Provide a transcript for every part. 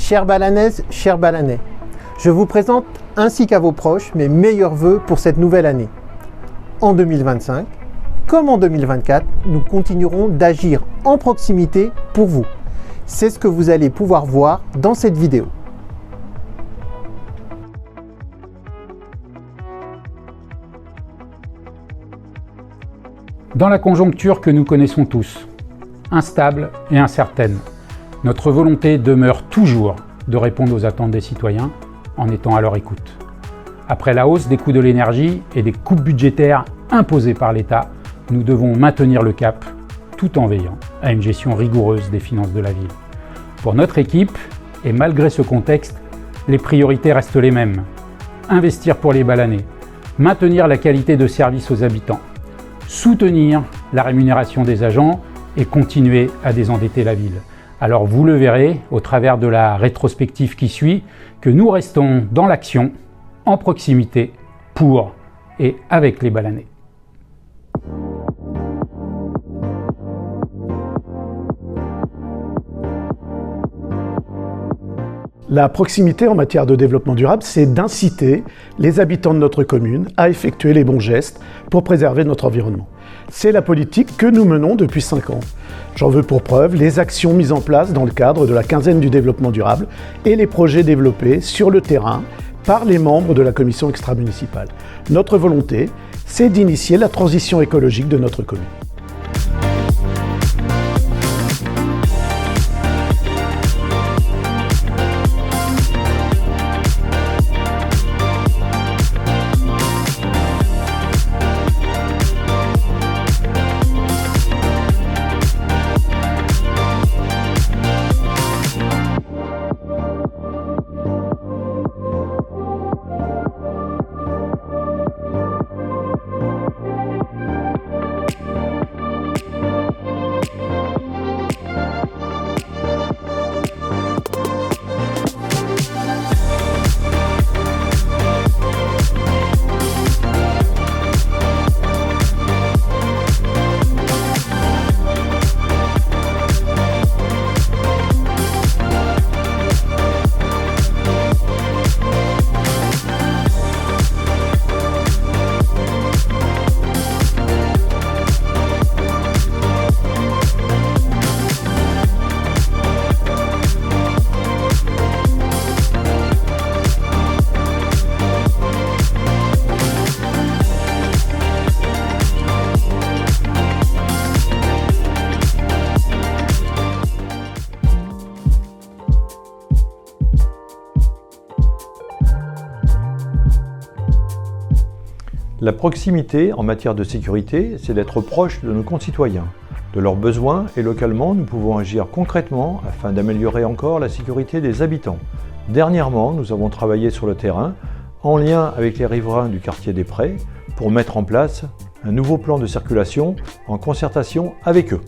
Chères Balanaises, chers Balanais, je vous présente ainsi qu'à vos proches mes meilleurs vœux pour cette nouvelle année. En 2025, comme en 2024, nous continuerons d'agir en proximité pour vous. C'est ce que vous allez pouvoir voir dans cette vidéo. Dans la conjoncture que nous connaissons tous, instable et incertaine, notre volonté demeure toujours de répondre aux attentes des citoyens en étant à leur écoute. Après la hausse des coûts de l'énergie et des coupes budgétaires imposées par l'État, nous devons maintenir le cap tout en veillant à une gestion rigoureuse des finances de la ville. Pour notre équipe, et malgré ce contexte, les priorités restent les mêmes. Investir pour les Balanais, maintenir la qualité de service aux habitants, soutenir la rémunération des agents et continuer à désendetter la ville. Alors vous le verrez au travers de la rétrospective qui suit que nous restons dans l'action, en proximité, pour et avec les Balanais. La proximité en matière de développement durable, c'est d'inciter les habitants de notre commune à effectuer les bons gestes pour préserver notre environnement. C'est la politique que nous menons depuis 5 ans. J'en veux pour preuve les actions mises en place dans le cadre de la quinzaine du développement durable et les projets développés sur le terrain par les membres de la commission extra-municipale. Notre volonté, c'est d'initier la transition écologique de notre commune. La proximité en matière de sécurité, c'est d'être proche de nos concitoyens, de leurs besoins, et localement, nous pouvons agir concrètement afin d'améliorer encore la sécurité des habitants. Dernièrement, nous avons travaillé sur le terrain, en lien avec les riverains du quartier des Prés, pour mettre en place un nouveau plan de circulation en concertation avec eux.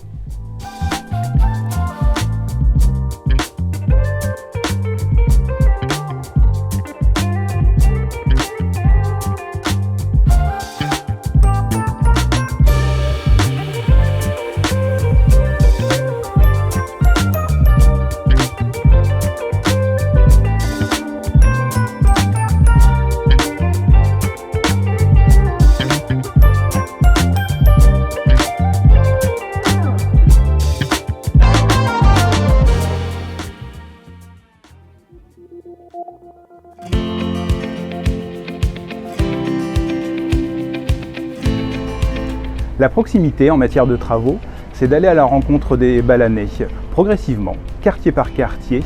La proximité en matière de travaux, c'est d'aller à la rencontre des Balanais, progressivement, quartier par quartier,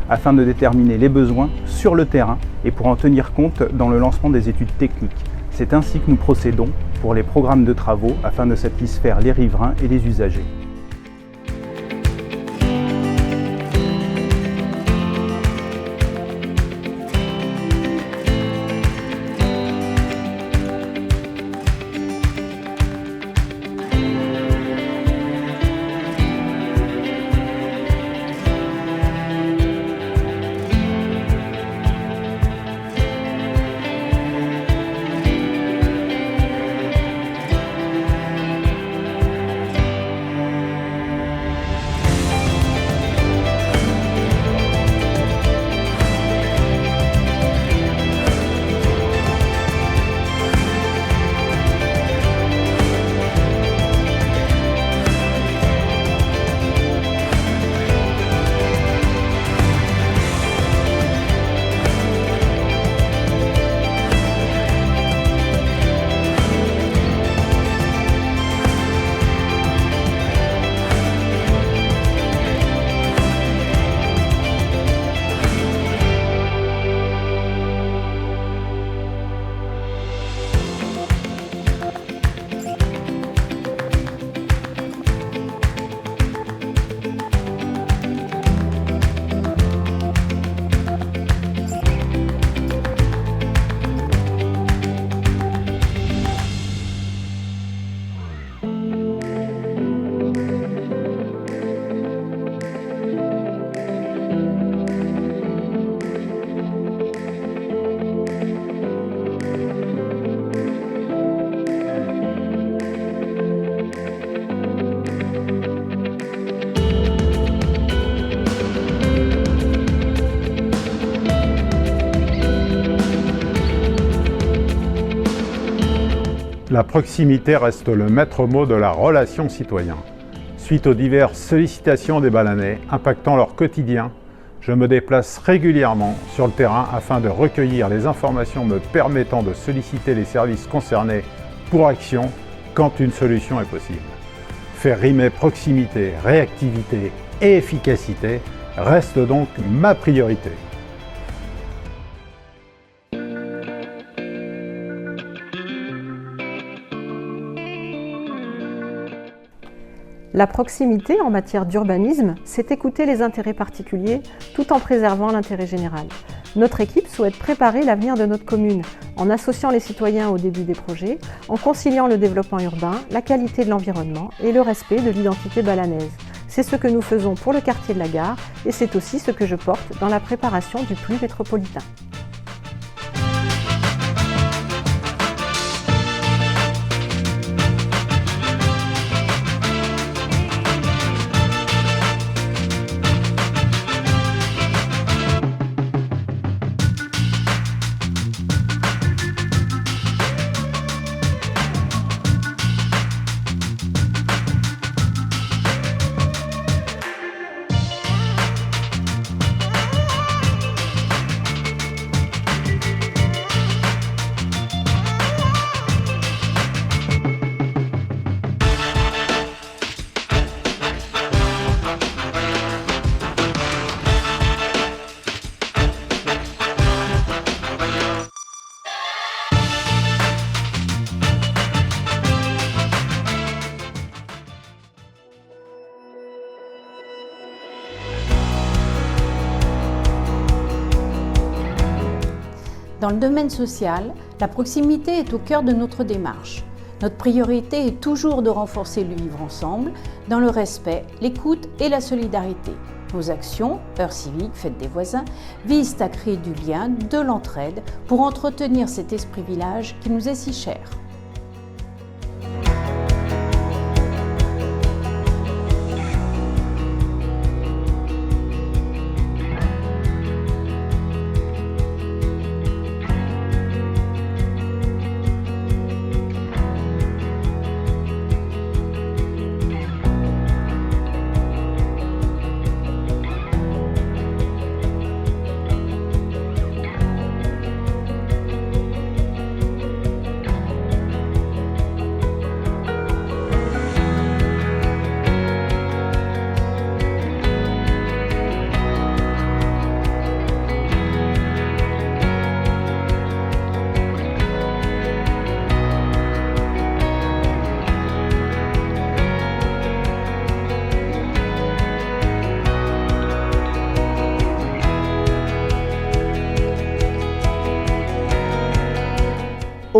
afin de déterminer les besoins sur le terrain et pour en tenir compte dans le lancement des études techniques. C'est ainsi que nous procédons pour les programmes de travaux afin de satisfaire les riverains et les usagers. La proximité reste le maître mot de la relation citoyen. Suite aux diverses sollicitations des Balanais impactant leur quotidien, je me déplace régulièrement sur le terrain afin de recueillir les informations me permettant de solliciter les services concernés pour action quand une solution est possible. Faire rimer proximité, réactivité et efficacité reste donc ma priorité. La proximité en matière d'urbanisme, c'est écouter les intérêts particuliers tout en préservant l'intérêt général. Notre équipe souhaite préparer l'avenir de notre commune en associant les citoyens au début des projets, en conciliant le développement urbain, la qualité de l'environnement et le respect de l'identité balanaise. C'est ce que nous faisons pour le quartier de la Gare et c'est aussi ce que je porte dans la préparation du plus métropolitain. Dans le domaine social, la proximité est au cœur de notre démarche. Notre priorité est toujours de renforcer le vivre ensemble, dans le respect, l'écoute et la solidarité. Nos actions, heures civiques, fêtes des voisins, visent à créer du lien, de l'entraide, pour entretenir cet esprit village qui nous est si cher.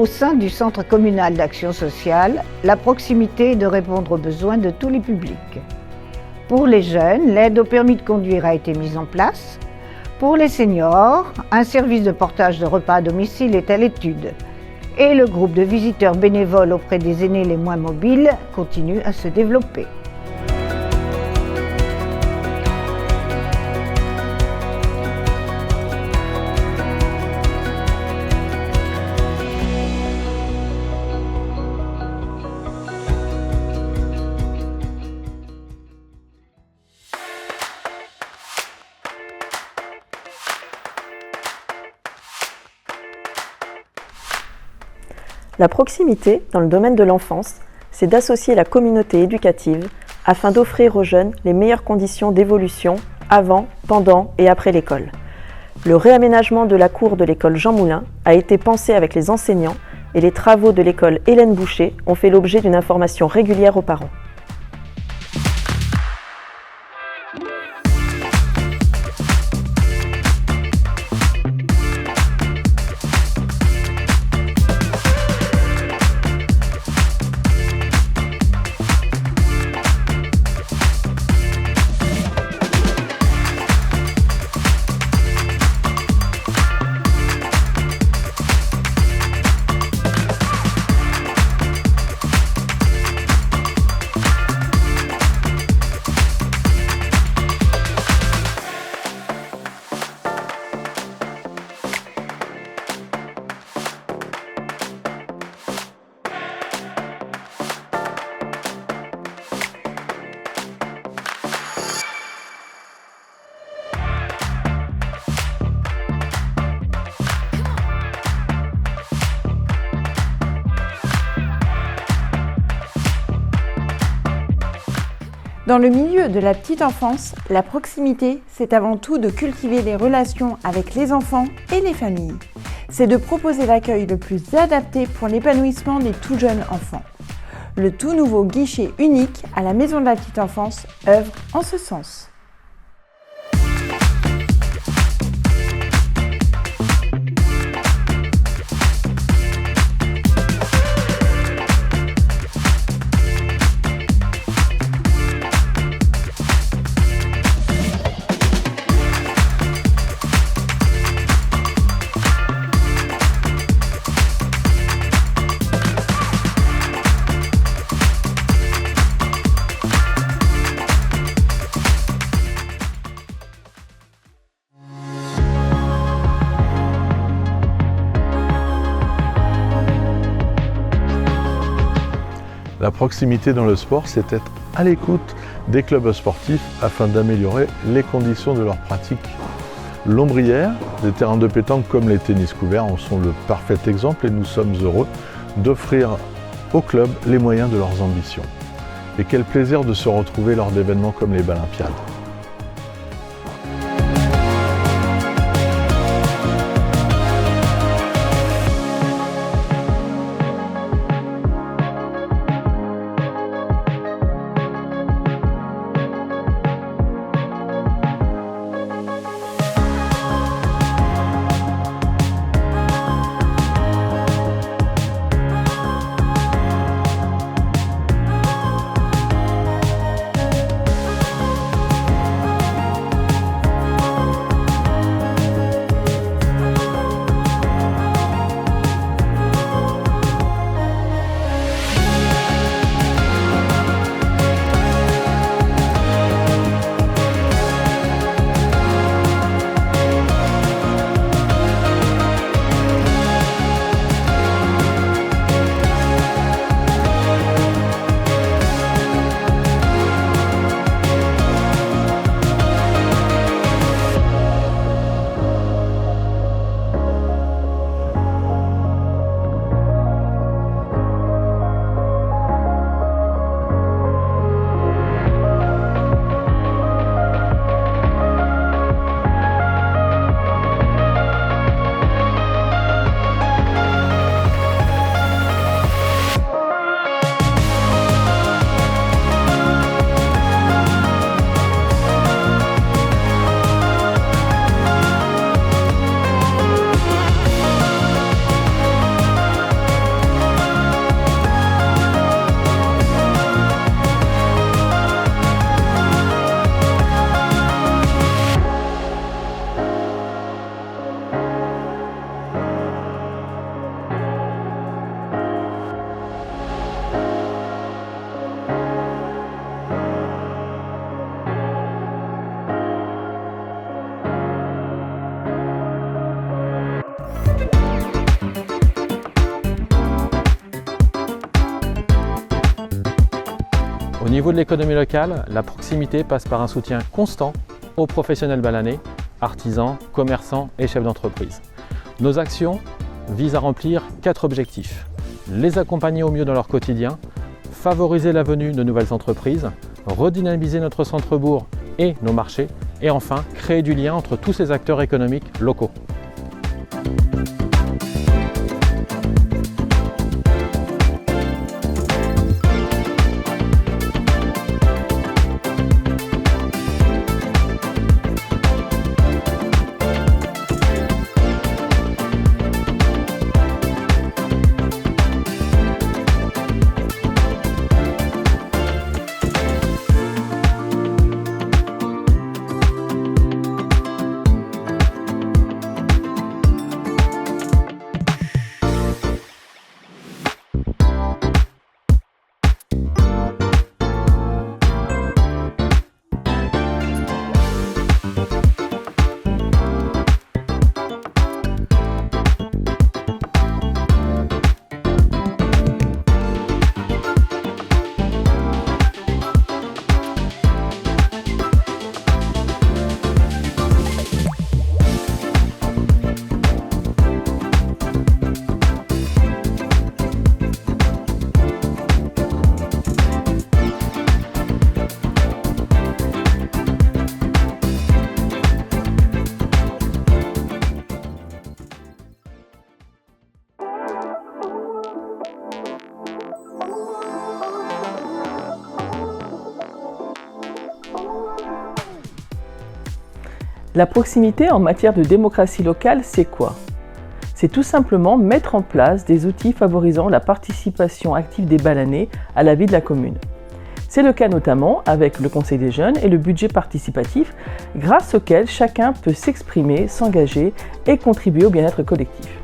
Au sein du Centre communal d'action sociale, la proximité est de répondre aux besoins de tous les publics. Pour les jeunes, l'aide au permis de conduire a été mise en place. Pour les seniors, un service de portage de repas à domicile est à l'étude. Et le groupe de visiteurs bénévoles auprès des aînés les moins mobiles continue à se développer. La proximité dans le domaine de l'enfance, c'est d'associer la communauté éducative afin d'offrir aux jeunes les meilleures conditions d'évolution avant, pendant et après l'école. Le réaménagement de la cour de l'école Jean Moulin a été pensé avec les enseignants et les travaux de l'école Hélène Boucher ont fait l'objet d'une information régulière aux parents. Dans le milieu de la petite enfance, la proximité, c'est avant tout de cultiver des relations avec les enfants et les familles. C'est de proposer l'accueil le plus adapté pour l'épanouissement des tout jeunes enfants. Le tout nouveau guichet unique à la Maison de la Petite Enfance œuvre en ce sens. La proximité dans le sport, c'est être à l'écoute des clubs sportifs afin d'améliorer les conditions de leur pratique. L'ombrière, des terrains de pétanque comme les tennis couverts en sont le parfait exemple et nous sommes heureux d'offrir aux clubs les moyens de leurs ambitions. Et quel plaisir de se retrouver lors d'événements comme les Balympiades. Au niveau de l'économie locale, la proximité passe par un soutien constant aux professionnels balanais, artisans, commerçants et chefs d'entreprise. Nos actions visent à remplir 4 objectifs. Les accompagner au mieux dans leur quotidien, favoriser la venue de nouvelles entreprises, redynamiser notre centre-bourg et nos marchés, et enfin créer du lien entre tous ces acteurs économiques locaux. La proximité en matière de démocratie locale, c'est quoi? C'est tout simplement mettre en place des outils favorisant la participation active des Balanais à la vie de la commune. C'est le cas notamment avec le Conseil des jeunes et le budget participatif, grâce auquel chacun peut s'exprimer, s'engager et contribuer au bien-être collectif.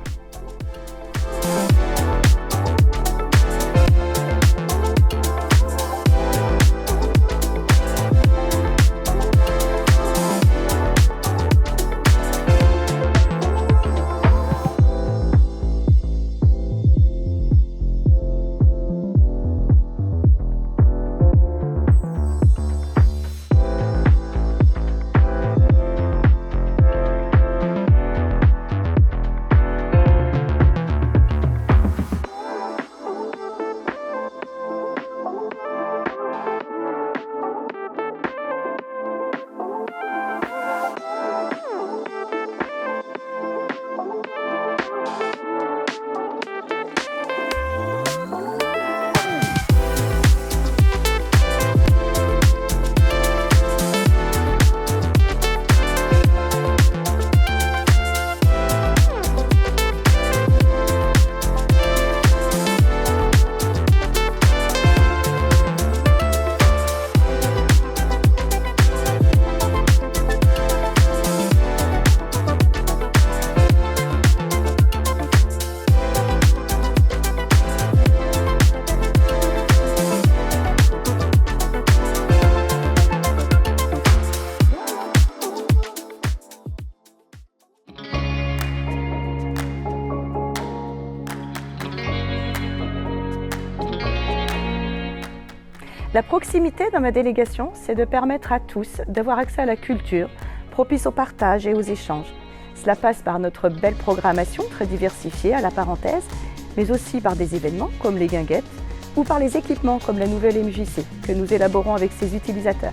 La proximité dans ma délégation, c'est de permettre à tous d'avoir accès à la culture, propice au partage et aux échanges. Cela passe par notre belle programmation très diversifiée à la parenthèse, mais aussi par des événements comme les guinguettes ou par les équipements comme la nouvelle MJC que nous élaborons avec ses utilisateurs.